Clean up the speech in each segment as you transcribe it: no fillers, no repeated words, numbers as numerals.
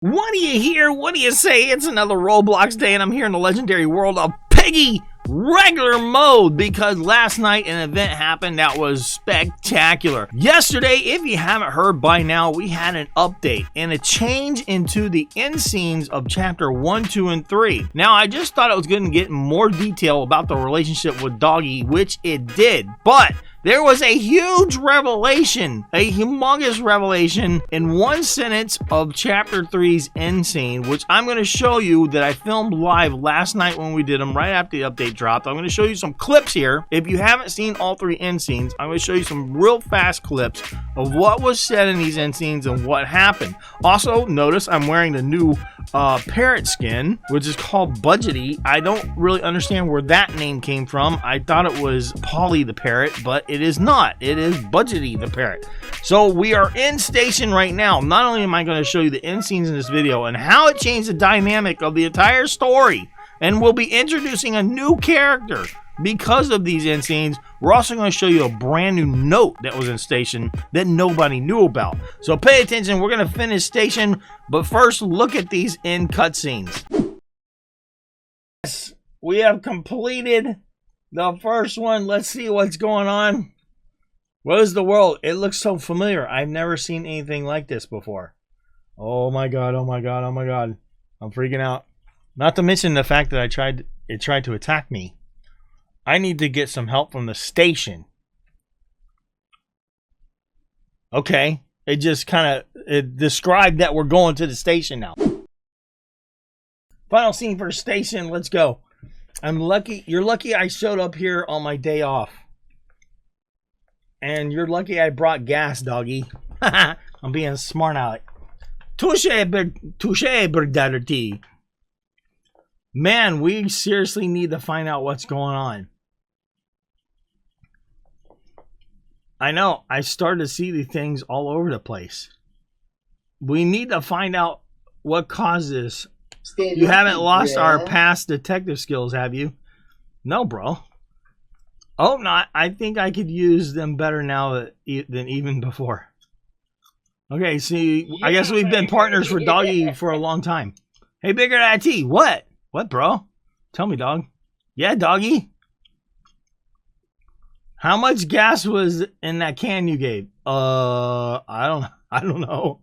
What do you hear? What do you say? It's another Roblox day, and I'm here in the legendary world of Piggy regular mode because last night an event happened that was spectacular. Yesterday, if you haven't heard by now, we had an update and a change into the end scenes of chapter 1, 2, and 3. Now, I just thought it was going to get more detail about the relationship with Doggy, which it did, but there was a huge revelation, a humongous revelation in one sentence of chapter 3's end scene, which I'm going to show you that I filmed live last night when we did them right after the update dropped. I'm going to show you some clips here. If you haven't seen all three end scenes, I'm going to show you some real fast clips of what was said in these end scenes and what happened. Also, notice I'm wearing the new parrot skin, which is called Budgety. I don't really understand where that name came from. I thought it was Polly the parrot, but it is not. It is Budgety the parrot. So we are in station right now. Not only am I going to show you the end scenes in this video and how it changed the dynamic of the entire story, and we'll be introducing a new character because of these end scenes, we're also going to show you a brand new note that was in station that nobody knew about. So pay attention. We're going to finish station, but first look at these end cutscenes. Yes, we have completed the first one. Let's see what's going on. What is the world? It looks so familiar. I've never seen anything like this before. Oh my god, oh my god, oh my god. I'm freaking out. Not to mention the fact that it tried to attack me. I need to get some help from the station. Okay, it just kind of described that we're going to the station now. Final scene for station. Let's go. I'm lucky. You're lucky I showed up here on my day off. And you're lucky I brought gas, Doggy. I'm being smart aleck. Touche, Birdadity. Man, we seriously need to find out what's going on. I know, I started to see these things all over the place. We need to find out what caused this. You haven't lost our past detective skills, have you? No, bro. Oh, not. I think I could use them better now than even before. Okay, see, I guess we've been partners for Doggy for a long time. Hey, Bigger IT, what? What, bro? Tell me, dog. Yeah, Doggy. How much gas was in that can you gave? I don't know.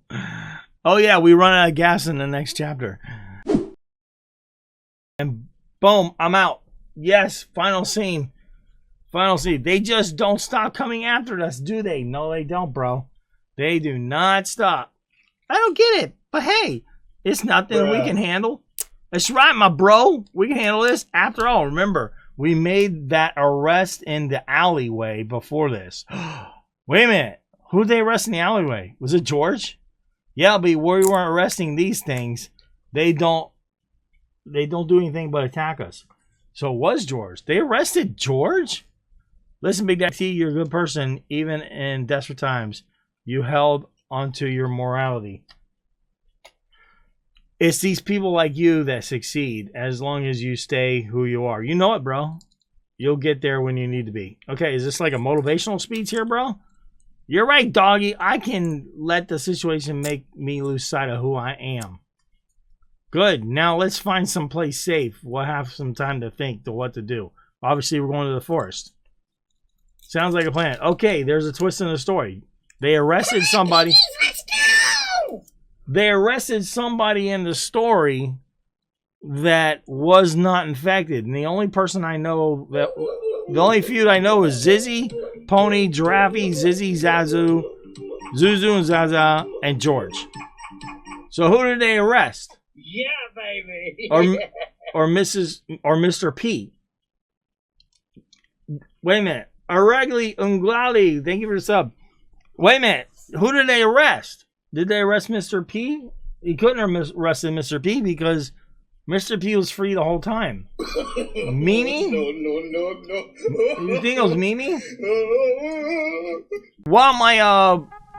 Oh yeah, we run out of gas in the next chapter. And boom, I'm out. Yes, final scene. Final scene. They just don't stop coming after us, do they? No, they don't, bro. They do not stop. I don't get it. But hey, it's nothing we can handle. That's right, my bro. We can handle this. After all, remember, we made that arrest in the alleyway before this. Wait a minute. Who did they arrest in the alleyway? Was it George? Yeah, but we weren't arresting these things. They don't do anything but attack us. So it was George. They arrested George? Listen, Big Daddy T, you're a good person. Even in desperate times, you held onto your morality. It's these people like you that succeed as long as you stay who you are. You know it, bro. You'll get there when you need to be. Okay, is this like a motivational speech here, bro? You're right, Doggy. I can let the situation make me lose sight of who I am. Good. Now let's find some place safe. We'll have some time to think to what to do. Obviously, we're going to the forest. Sounds like a plan. Okay, there's a twist in the story. They arrested somebody. Let's go! They arrested somebody in the story that was not infected. And the only person I know that... The only feud I know is Zizzy, Pony, Giraffe, Zizzy, Zazu, Zuzu, and Zaza, and George. So who did they arrest? Yeah, baby. or Mr. P. Wait a minute. Aregli Unglali, thank you for the sub. Wait a minute. Who did they arrest? Did they arrest Mr. P? He couldn't have arrested Mr. P because Mr. P was free the whole time. Mimi? No. You think it was Mimi? While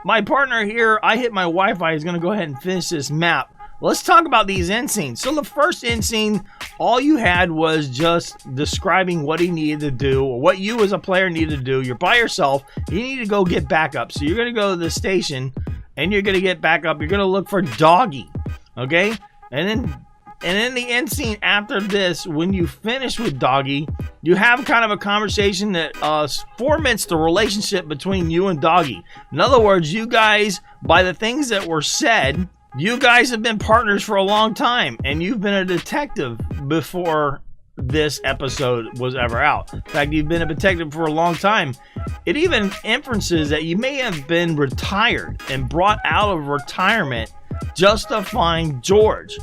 my partner here, I hit my Wi-Fi, is going to go ahead and finish this map. Let's talk about these end scenes. So the first end scene, all you had was just describing what he needed to do, or what you as a player needed to do. You're by yourself. You need to go get backup. So you're going to go to the station, and you're going to get back up. You're going to look for Doggy. Okay? And in the end scene after this, when you finish with Doggy, you have kind of a conversation that formats the relationship between you and Doggy. In other words, you guys, by the things that were said, you guys have been partners for a long time, and you've been a detective before this episode was ever out. In fact, you've been a detective for a long time. It even inferences that you may have been retired and brought out of retirement just to find George.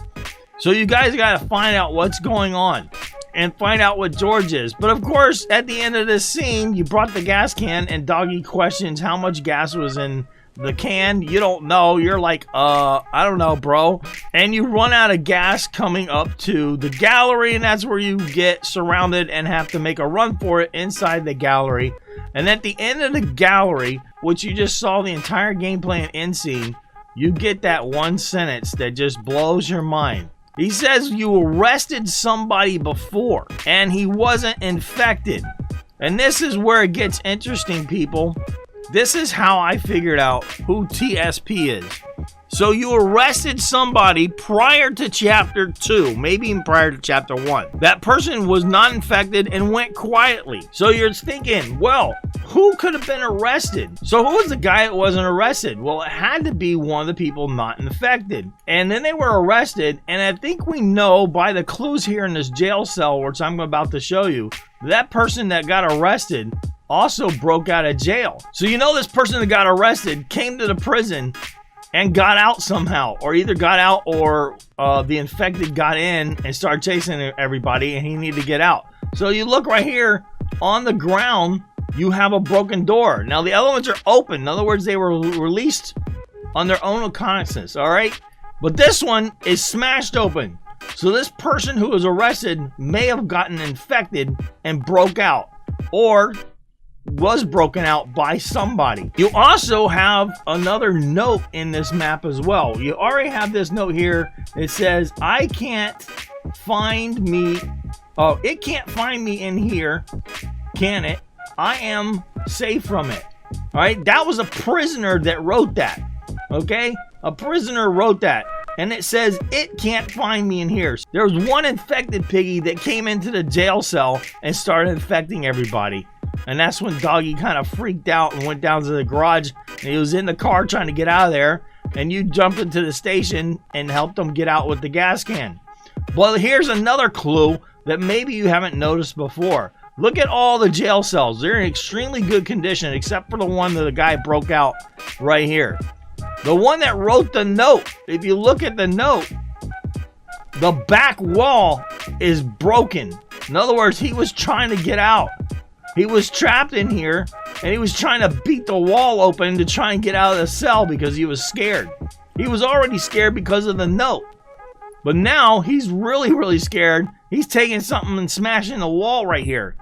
So you guys got to find out what's going on and find out what George is. But of course, at the end of this scene, you brought the gas can and Doggy questions how much gas was in the can. You don't know. You're like, I don't know, bro. And you run out of gas coming up to the gallery, and that's where you get surrounded and have to make a run for it inside the gallery. And at the end of the gallery, which you just saw the entire gameplay and end scene, you get that one sentence that just blows your mind. He says you arrested somebody before, and he wasn't infected. And this is where it gets interesting, people. This is how I figured out who T.S.P. is. So you arrested somebody prior to Chapter 2, maybe even prior to Chapter 1. That person was not infected and went quietly. So you're thinking, well, who could have been arrested? So who was the guy that wasn't arrested? Well, it had to be one of the people not infected. And then they were arrested, and I think we know by the clues here in this jail cell, which I'm about to show you, that person that got arrested also broke out of jail. So you know this person that got arrested came to the prison and got out somehow, or either got out or the infected got in and started chasing everybody and he needed to get out. So you look right here on the ground, you have a broken door. Now the other ones are open. In other words, they were released on their own recognizance, all right? But this one is smashed open. So this person who was arrested may have gotten infected and broke out, or was broken out by somebody. You also have another note in this map as well. You already have this note here. It says, I can't find me. Oh, it can't find me in here, can it? I am safe from it. All right, that was a prisoner that wrote that. Okay, a prisoner wrote that. And it says, it can't find me in here. There was one infected piggy that came into the jail cell and started infecting everybody. And that's when Doggy kind of freaked out and went down to the garage. And he was in the car trying to get out of there. And you jumped into the station and helped him get out with the gas can. Well, here's another clue that maybe you haven't noticed before. Look at all the jail cells. They're in extremely good condition, except for the one that the guy broke out right here. The one that wrote the note, if you look at the note, the back wall is broken. In other words, he was trying to get out. He was trapped in here, and he was trying to beat the wall open to try and get out of the cell because he was scared. He was already scared because of the note. But now he's really, really scared. He's taking something and smashing the wall right here.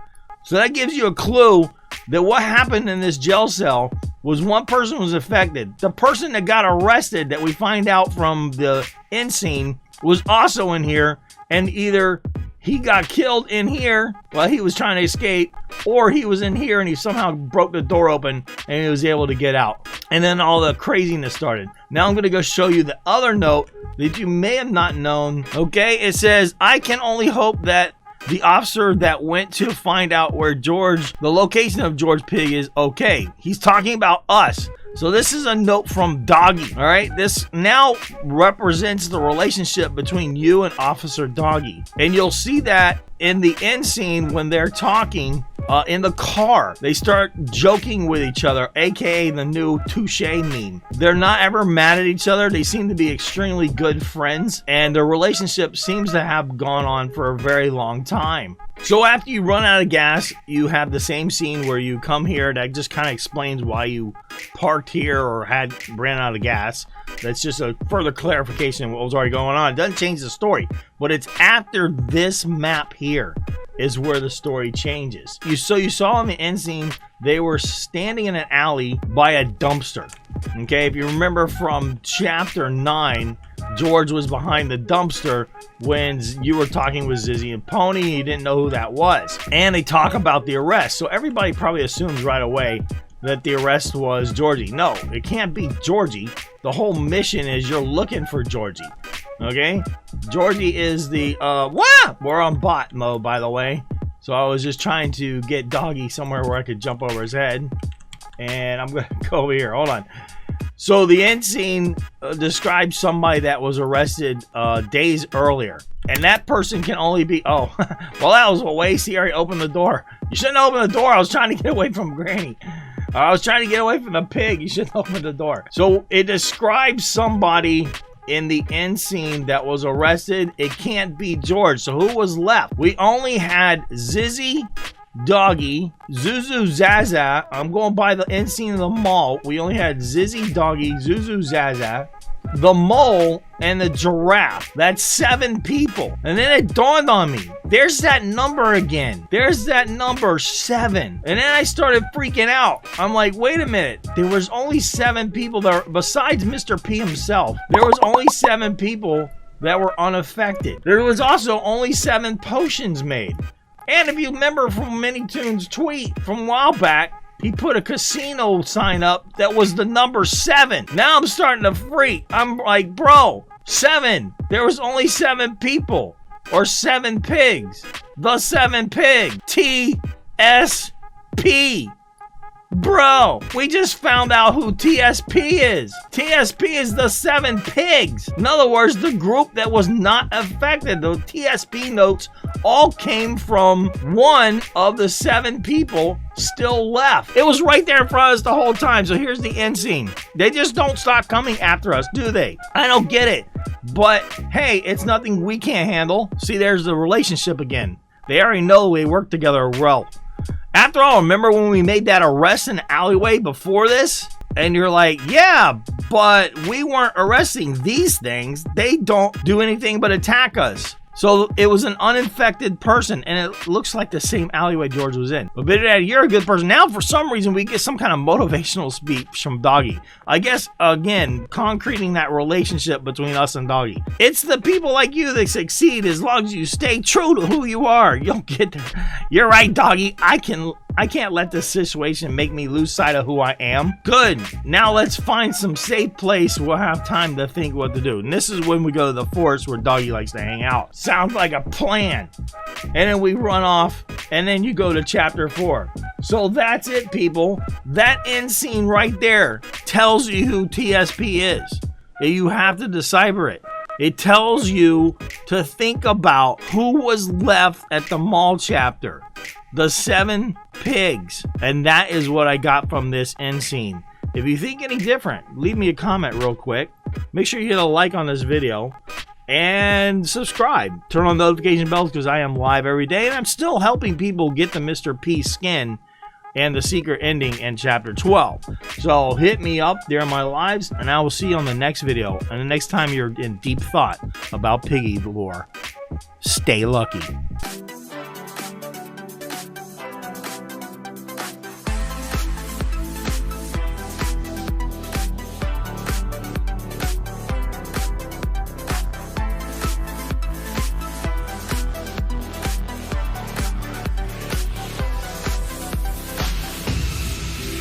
So that gives you a clue that what happened in this jail cell was one person was affected. The person that got arrested that we find out from the end scene was also in here, and either he got killed in here while he was trying to escape, or he was in here and he somehow broke the door open and he was able to get out. And then all the craziness started. Now I'm going to go show you the other note that you may have not known. Okay, it says, I can only hope that the officer that went to find out where the location of George Pig is okay. He's talking about us. So this is a note from Doggy, all right? This now represents the relationship between you and Officer Doggy. And you'll see that in the end scene when they're talking in the car. They start joking with each other, aka the new touche meme. They're not ever mad at each other. They seem to be extremely good friends, and their relationship seems to have gone on for a very long time. So after you run out of gas, you have the same scene where you come here. That just kind of explains why you parked here or ran out of gas. That's just a further clarification of what was already going on. It doesn't change the story, but it's after this map here is where the story changes. So you saw in the end scene, they were standing in an alley by a dumpster. Okay, if you remember from chapter 9, George was behind the dumpster when you were talking with Zizzy and Pony. You didn't know who that was. And they talk about the arrest. So everybody probably assumes right away that the arrest was Georgie. No, it can't be Georgie. The whole mission is you're looking for Georgie. Okay? Georgie is the, we're on bot mode, by the way. So I was just trying to get Doggy somewhere where I could jump over his head. And I'm going to go over here. Hold on. So the end scene describes somebody that was arrested days earlier. And that person can only be... Oh, well, that was a waste. He already opened the door. You shouldn't open the door. I was trying to get away from Granny. I was trying to get away from the pig. You shouldn't open the door. So it describes somebody in the end scene that was arrested. It can't be George. So who was left? We only had Zizzy, Doggy, Zuzu, Zaza. I'm going by the end scene of the mall. We only had Zizzy, Doggy, Zuzu, Zaza, the mole, and the giraffe. That's 7 people. And then it dawned on me, there's that number again. There's that number 7. And then I started freaking out. I'm like, wait a minute. There was only 7 people there, besides Mr. P himself. There was only 7 people that were unaffected. There was also only 7 potions made. And if you remember from Minitoon's tweet from a while back, he put a casino sign up that was the number 7. Now I'm starting to freak. I'm like, bro, 7. There was only 7 people. Or 7 pigs. The 7 pig. T.S.P. Bro, we just found out who T.S.P. is. T.S.P. is the 7 pigs. In other words, the group that was not affected. The T.S.P. notes all came from one of the 7 people still left. It was right there in front of us the whole time. So here's the end scene. They just don't stop coming after us, do they? I don't get it. But hey, it's nothing we can't handle. See, there's the relationship again. They already know we work together well. After all, remember when we made that arrest in the alleyway before this? And you're like, yeah, but we weren't arresting these things. They don't do anything but attack us. So it was an uninfected person, and it looks like the same alleyway George was in. But better that, you're a good person. Now, for some reason, we get some kind of motivational speech from Doggy. I guess, again, concreting that relationship between us and Doggy. It's the people like you that succeed as long as you stay true to who you are. You'll get there. You're right, Doggy. I can't let this situation make me lose sight of who I am. Good. Now let's find some safe place. We'll have time to think what to do. And this is when we go to the forest where Doggy likes to hang out. Sounds like a plan. And then we run off, and then you go to chapter 4. So that's it, people. That end scene right there tells you who T.S.P. is. You have to decipher it. It tells you to think about who was left at the mall chapter. The 7 pigs. And that is what I got from this end scene. If you think any different, leave me a comment real quick. Make sure you hit a like on this video. And subscribe. Turn on notification bells because I am live every day. And I'm still helping people get the Mr. P skin and the secret ending in chapter 12. So hit me up during my lives. And I will see you on the next video. And the next time you're in deep thought about Piggy lore. Stay lucky.